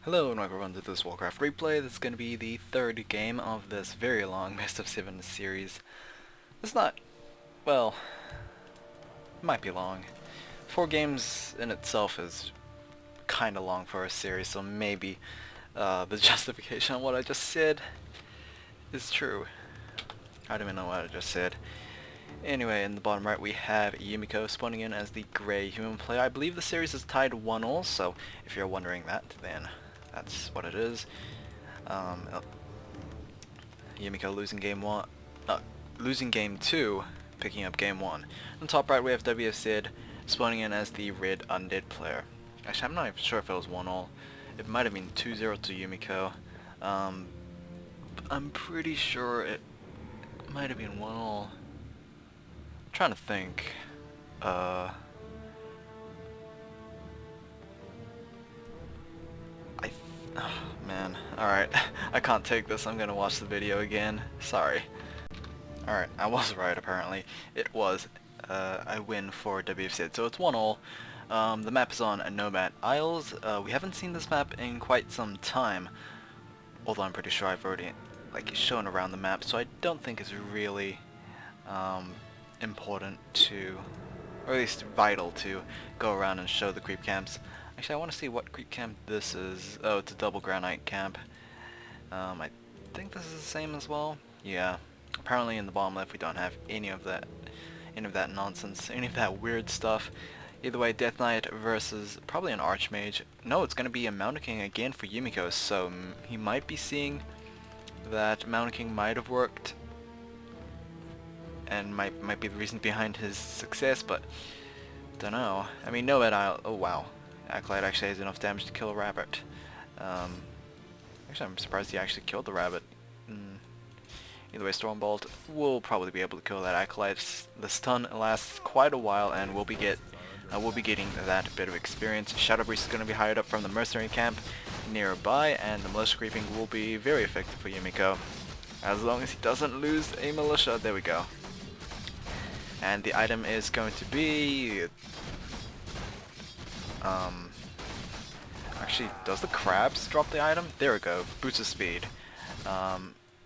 Hello and welcome to this Warcraft replay. This is going to be the third game of this very long Best of 7 series. It's not, well, it might be long. 4 games in itself is kinda long for a series, so maybe the justification on what I just said is true. I don't even know what I just said. Anyway, in the bottom right we have Yumiko spawning in as the grey human player. I believe the series is tied 1-1, so if you're wondering that, then that's what it is. Yumiko losing game 1, losing game 2, picking up game 1. On the top right we have WFZ spawning in as the red undead player. Actually, I'm not even sure if it was 1-all. It might have been 2-0 to Yumiko. I'm pretty sure it might have been 1-all. I'm trying to think. Oh, man. Alright, I can't take this. I'm gonna watch the video again. Sorry. Alright, I was right apparently. It was a win for WFZ. So it's 1-all. The map is on Nomad Isles. We haven't seen this map in quite some time. Although I'm pretty sure I've already shown around the map, so I don't think it's really important to, or at least vital to, go around and show the creep camps. Actually, I want to see what creep camp this is. Oh, it's a double granite camp. I think this is the same as well. Yeah. Apparently in the bottom left we don't have any of that nonsense, any of that weird stuff. Either way, Death Knight versus probably an Archmage. No, it's going to be a Mountain King again for Yumiko, so he might be seeing that Mountain King might have worked and might be the reason behind his success, but don't know. I mean, Nomad Isle. Oh wow. Acolyte actually has enough damage to kill a rabbit. Actually, I'm surprised he actually killed the rabbit. Either way, Stormbolt will probably be able to kill that Acolyte. The stun lasts quite a while, and we'll be getting that bit of experience. Shadow Breeze is going to be hired up from the mercenary camp nearby, and the militia creeping will be very effective for Yumiko, as long as he doesn't lose a militia. There we go. And the item is going to be actually, does the crabs drop the item? There we go, boots of speed.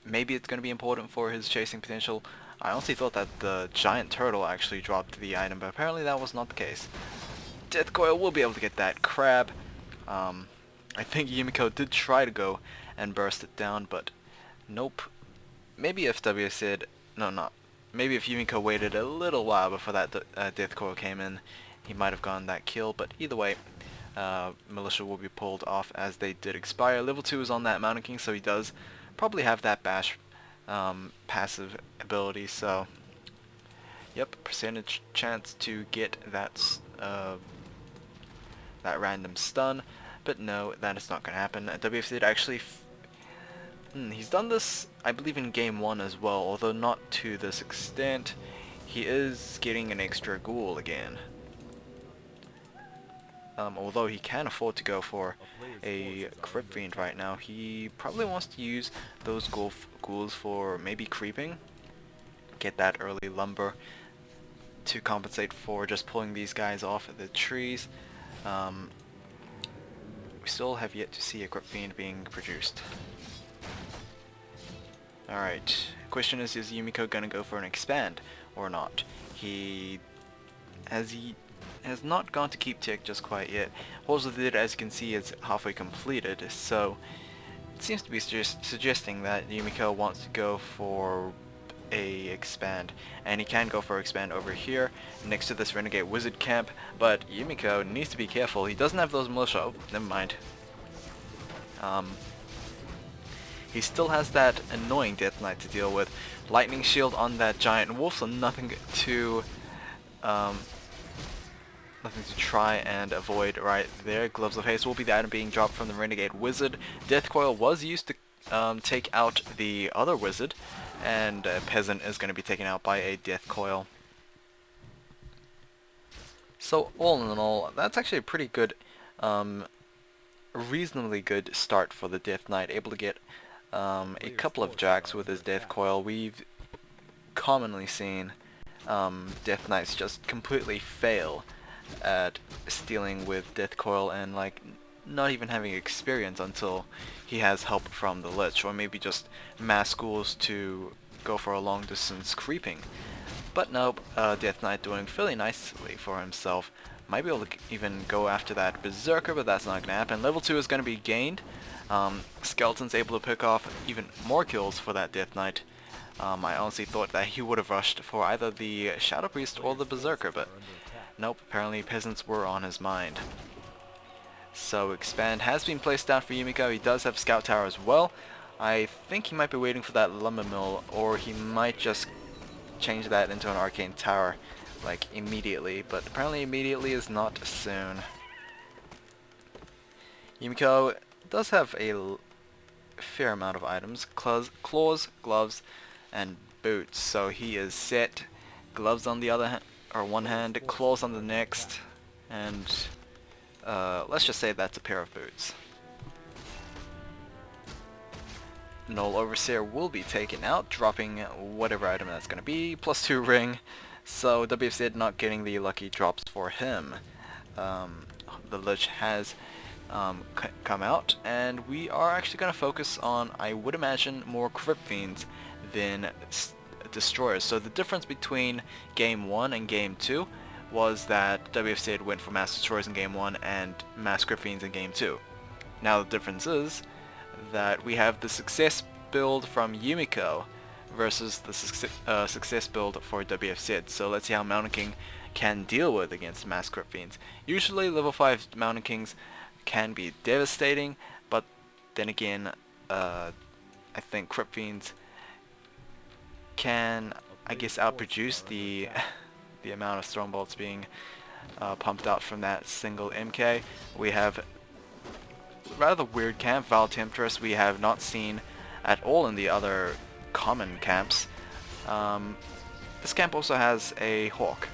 Maybe it's going to be important for his chasing potential. I honestly thought that the giant turtle actually dropped the item, but apparently that was not the case. Death Coil will be able to get that crab. I think Yumiko did try to go and burst it down, but nope. Maybe if WFZ, maybe if Yumiko waited a little while before that Death Coil came in, he might have gotten that kill, but either way, militia will be pulled off as they did expire. Level 2 is on that Mountain King, so he does probably have that bash passive ability, so yep, percentage chance to get that that random stun, but no, that is not going to happen. WFZ actually he's done this, I believe, in game 1 as well, although not to this extent. He is getting an extra ghoul again. Although he can afford to go for a Crypt Fiend right now, he probably wants to use those ghouls for maybe creeping, get that early lumber to compensate for just pulling these guys off of the trees. We still have yet to see a Crypt Fiend being produced. Alright, question is Yumiko gonna go for an expand or not? He has not gone to Keep Tick just quite yet. Halls of the Dead, as you can see, is halfway completed, so it seems to be suggesting that Yumiko wants to go for a expand, and he can go for expand over here next to this Renegade Wizard camp, but Yumiko needs to be careful. He doesn't have those militia. Oh, never mind. He still has that annoying Death Knight to deal with. Lightning Shield on that giant wolf, so nothing to try and avoid right there. Gloves of Haste will be the item being dropped from the Renegade Wizard. Death Coil was used to take out the other wizard, and Peasant is going to be taken out by a Death Coil. So all in all, that's actually a pretty good, reasonably good start for the Death Knight. Able to get a couple of jacks with his Death Coil. We've commonly seen Death Knights just completely fail at stealing with Death Coil and not even having experience until he has help from the Lich, or maybe just mass schools to go for a long distance creeping. But nope, Death Knight doing fairly nicely for himself. Might be able to even go after that Berserker, but that's not going to happen. Level 2 is going to be gained. Skeleton's able to pick off even more kills for that Death Knight. I honestly thought that he would have rushed for either the Shadow Priest or the Berserker, but nope, apparently peasants were on his mind. So Expand has been placed down for Yumiko. He does have Scout Tower as well. I think he might be waiting for that Lumber Mill, or he might just change that into an Arcane Tower, like, immediately, but apparently immediately is not soon. Yumiko does have a fair amount of items: claws, gloves, and boots, so he is set. Gloves on the other one hand, claws on the next, and let's just say that's a pair of boots. Null Overseer will be taken out, dropping whatever item that's going to be, +2 ring, so WFZ not getting the lucky drops for him. The Lich has come out, and we are actually going to focus on, I would imagine, more Crypt Fiends than Destroyers. So the difference between Game 1 and Game 2 was that WFZ went for Mass Destroyers in Game 1 and Mass Crypt Fiends in Game 2. Now the difference is that we have the success build from Yumiko versus the success build for WFZ. So let's see how Mountain King can deal with against Mass Crypt Fiends. Usually level 5 Mountain Kings can be devastating, but then again, I think Crypt Fiends can, I guess, outproduce the the amount of Storm Bolts being pumped out from that single MK. We have rather weird camp, Val Temptress, we have not seen at all in the other common camps. This camp also has a Hawk,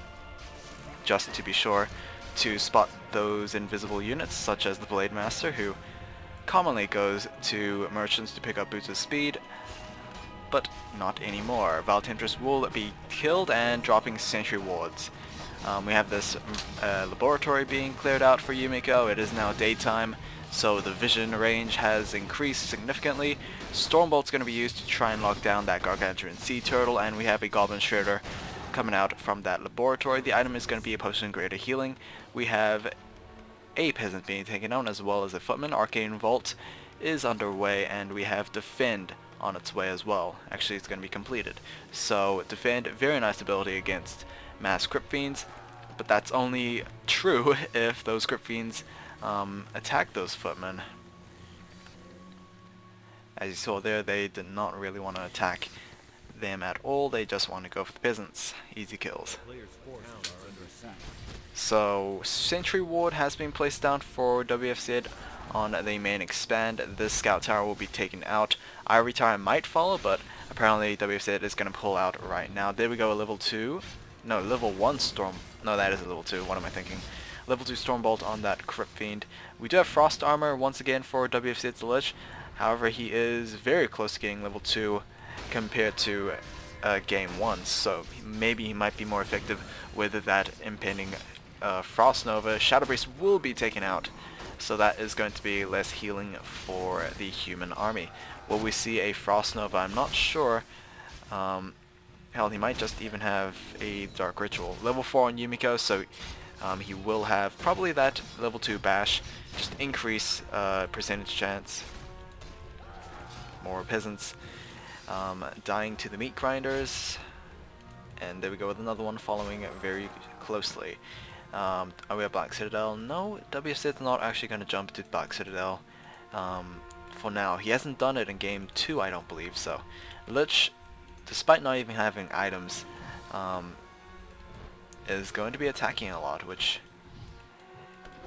just to be sure to spot those invisible units, such as the Blade Master, who commonly goes to merchants to pick up boots of speed, but not anymore. Val Temptress will be killed and dropping sentry wards. We have this laboratory being cleared out for Yumiko. It is now daytime, so the vision range has increased significantly. Stormbolt's going to be used to try and lock down that Gargantuan Sea Turtle, and we have a Goblin Shredder coming out from that laboratory. The item is going to be a potion of greater healing. We have a peasant being taken out as well as a footman. Arcane Vault is underway, and we have Defend on its way as well. Actually, it's going to be completed. So Defend, very nice ability against Mass Crypt Fiends, but that's only true if those Crypt Fiends attack those footmen. As you saw there, they did not really want to attack them at all. They just want to go for the peasants. Easy kills. So Sentry Ward has been placed down for WFZ on the main Expand. This Scout Tower will be taken out. Ivory Tower might follow, but apparently WFZ is going to pull out right now. There we go, level 2. No, level 1 Storm. No, that is a level 2. What am I thinking? Level 2 Stormbolt on that Crypt Fiend. We do have Frost Armor once again for WFZ's Lich. However, he is very close to getting level 2 compared to Game 1. So maybe he might be more effective with that impending Frost Nova. Shadow Priest will be taken out, so that is going to be less healing for the human army. Will we see a Frost Nova? I'm not sure. Hell, he might just even have a Dark Ritual. Level 4 on Yumiko, so he will have probably that level 2 bash, just increase percentage chance. More peasants dying to the meat grinders, and there we go with another one following very closely. Are we at Black Citadel? No, WFZ is not actually going to jump to Black Citadel for now. He hasn't done it in Game 2, I don't believe so. Lich, despite not even having items, is going to be attacking a lot, which,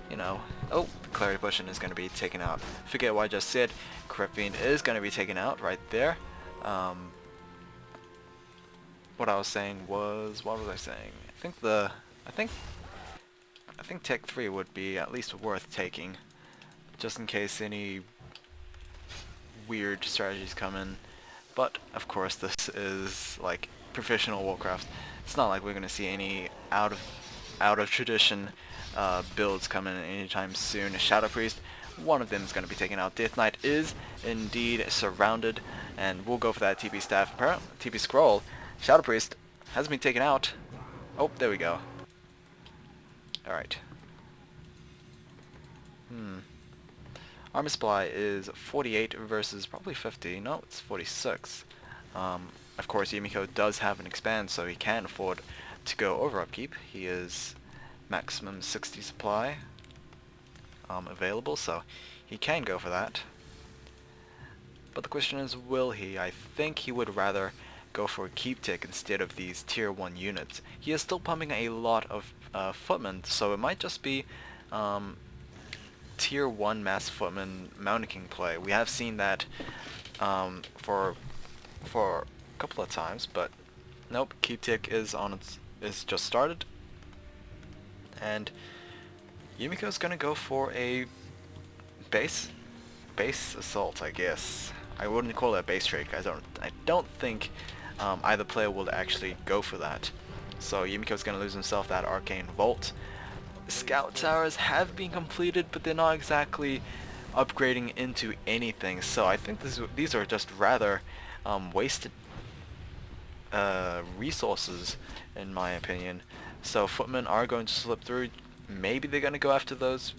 you know... Oh, the Clarity Potion is going to be taken out. Forget what I just said. Crypt Fiend is going to be taken out right there. What I was saying was... What was I saying? I think Tech 3 would be at least worth taking, just in case any weird strategies come in. But, of course, this is, like, professional Warcraft. It's not like we're going to see any out of tradition builds coming in anytime soon. Shadow Priest one of them is going to be taken out. Death Knight is indeed surrounded, and we'll go for that TP staff. Apparently, TP scroll. Shadow Priest has been taken out. Oh, there we go. Alright. Armor supply is 48 versus probably 50. No, it's 46. Of course, Yumiko does have an expand, so he can afford to go over upkeep. He is maximum 60 supply available, so he can go for that. But the question is, will he? I think he would rather go for a keep tick instead of these tier 1 units. He is still pumping a lot of footmen, so it might just be tier 1 mass footman Mountain King play. We have seen that for a couple of times, but nope, keep tick is just started, and Yumiko's gonna go for a base assault, I guess. I wouldn't call it a base trick. I don't think either player will actually go for that. So Yumiko's gonna lose himself that arcane vault. Scout towers have been completed, but they're not exactly upgrading into anything. So I think these are just rather wasted resources, in my opinion. So footmen are going to slip through. Maybe they're going to go after those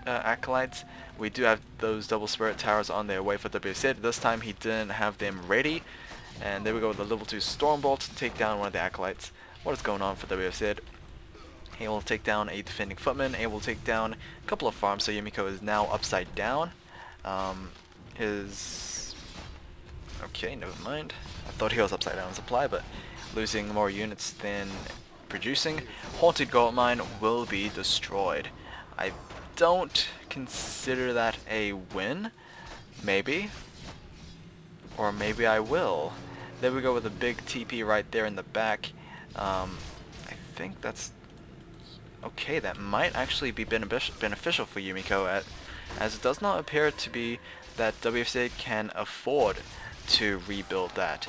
acolytes. We do have those double spirit towers on their way for WFZ. This time he didn't have them ready. And there we go with the level 2 Stormbolt to take down one of the acolytes. What is going on for WFZ? He will take down a defending footman. He will take down a couple of farms. So Yumiko is now upside down. Okay, never mind. I thought he was upside down supply, but losing more units than producing. Haunted Gold Mine will be destroyed. I don't consider that a win. Maybe. Or maybe I will. There we go with a big TP right there in the back. I think that's okay. That might actually be beneficial for Yumiko, as it does not appear to be that WFZ can afford to rebuild that.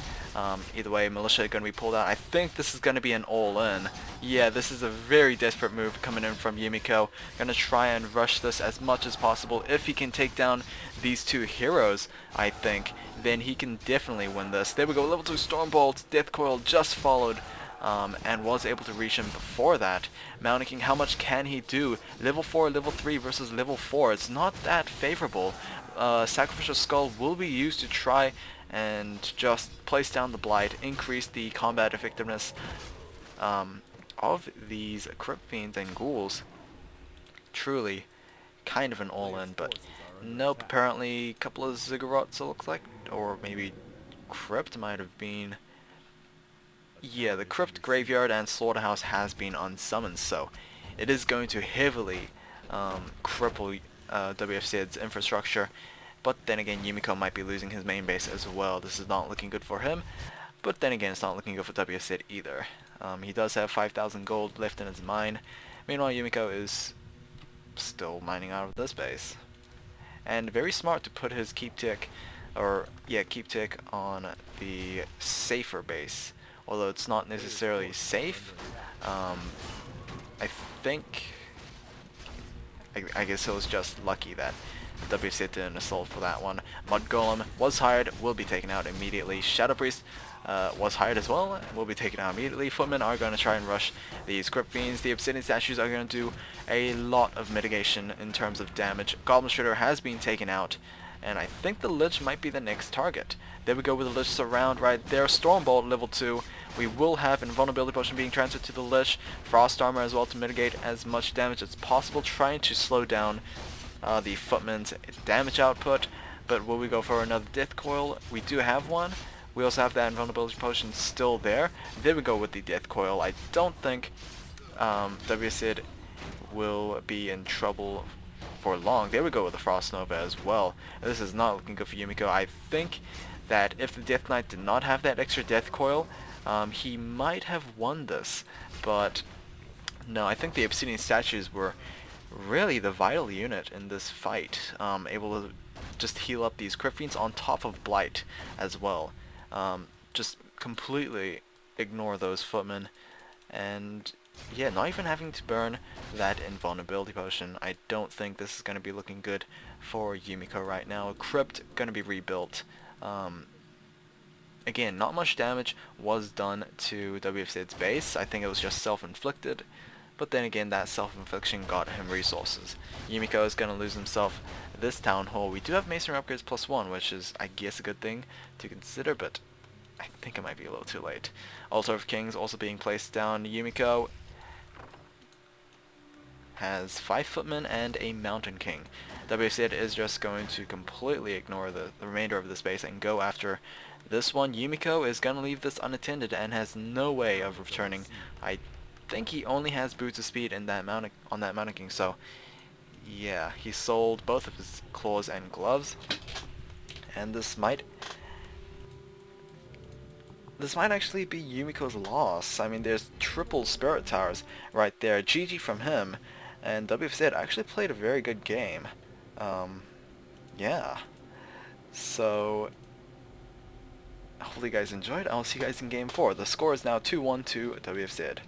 Either way, militia are going to be pulled out. I think this is going to be an all-in. Yeah, this is a very desperate move coming in from Yumiko. Going to try and rush this as much as possible. If he can take down these two heroes, I think, then he can definitely win this. There we go, level 2 Stormbolt. Death Coil just followed and was able to reach him before that. Mountain King, how much can he do? Level 4, level 3 versus level 4. It's not that favorable. Sacrificial Skull will be used to try and just place down the blight, increase the combat effectiveness of these Crypt Fiends and Ghouls. Truly kind of an all-in, but nope, apparently a couple of Ziggurats it looks like, or maybe Crypt might have been. Yeah, the Crypt Graveyard and Slaughterhouse has been unsummoned, so it is going to heavily cripple WFZ's infrastructure. But then again, Yumiko might be losing his main base as well. This is not looking good for him. But then again, it's not looking good for WFZ either. He does have 5,000 gold left in his mine. Meanwhile, Yumiko is still mining out of this base. And very smart to put his keep tick on the safer base. Although it's not necessarily safe. I think... I guess it was just lucky that WC didn't assault for that one. Mud Golem was hired, will be taken out immediately. Shadow Priest was hired as well, will be taken out immediately. Footmen are going to try and rush these Crypt Fiends. The Obsidian Statues are going to do a lot of mitigation in terms of damage. Goblin Shooter has been taken out, and I think the Lich might be the next target. There we go with the Lich surround right there. Stormbolt level 2. We will have Invulnerability Potion being transferred to the Lich. Frost Armor as well to mitigate as much damage as possible, trying to slow down the Footman's damage output. But will we go for another Death Coil? We do have one. We also have that Invulnerability Potion still there. There we go with the Death Coil. I don't think WFZ will be in trouble for long. There we go with the Frost Nova as well. This is not looking good for Yumiko. I think that if the Death Knight did not have that extra Death Coil, he might have won this. But no, I think the Obsidian Statues were really the vital unit in this fight, able to just heal up these Crypt Fiends on top of Blight as well. Just completely ignore those footmen, and yeah, not even having to burn that invulnerability potion, I don't think this is going to be looking good for Yumiko right now. Crypt going to be rebuilt. Um, Again, not much damage was done to WFZ's base. I think it was just self-inflicted. But then again, that self-infliction got him resources. Yumiko is going to lose himself this town hall. We do have masonry upgrades +1, which is, I guess, a good thing to consider, but I think it might be a little too late. Altar of Kings also being placed down. Yumiko has 5 footmen and a mountain king. WFZ is just going to completely ignore the remainder of the space and go after this one. Yumiko is going to leave this unattended and has no way of returning. I think he only has boots of speed in that on that mountain king, so yeah, he sold both of his claws and gloves, and this might actually be Yumiko's loss. I mean, there's triple spirit towers right there. GG from him. And WFZ actually played a very good game. Yeah. So, hopefully you guys enjoyed. I'll see you guys in game 4. The score is now 2-1 to WFZ.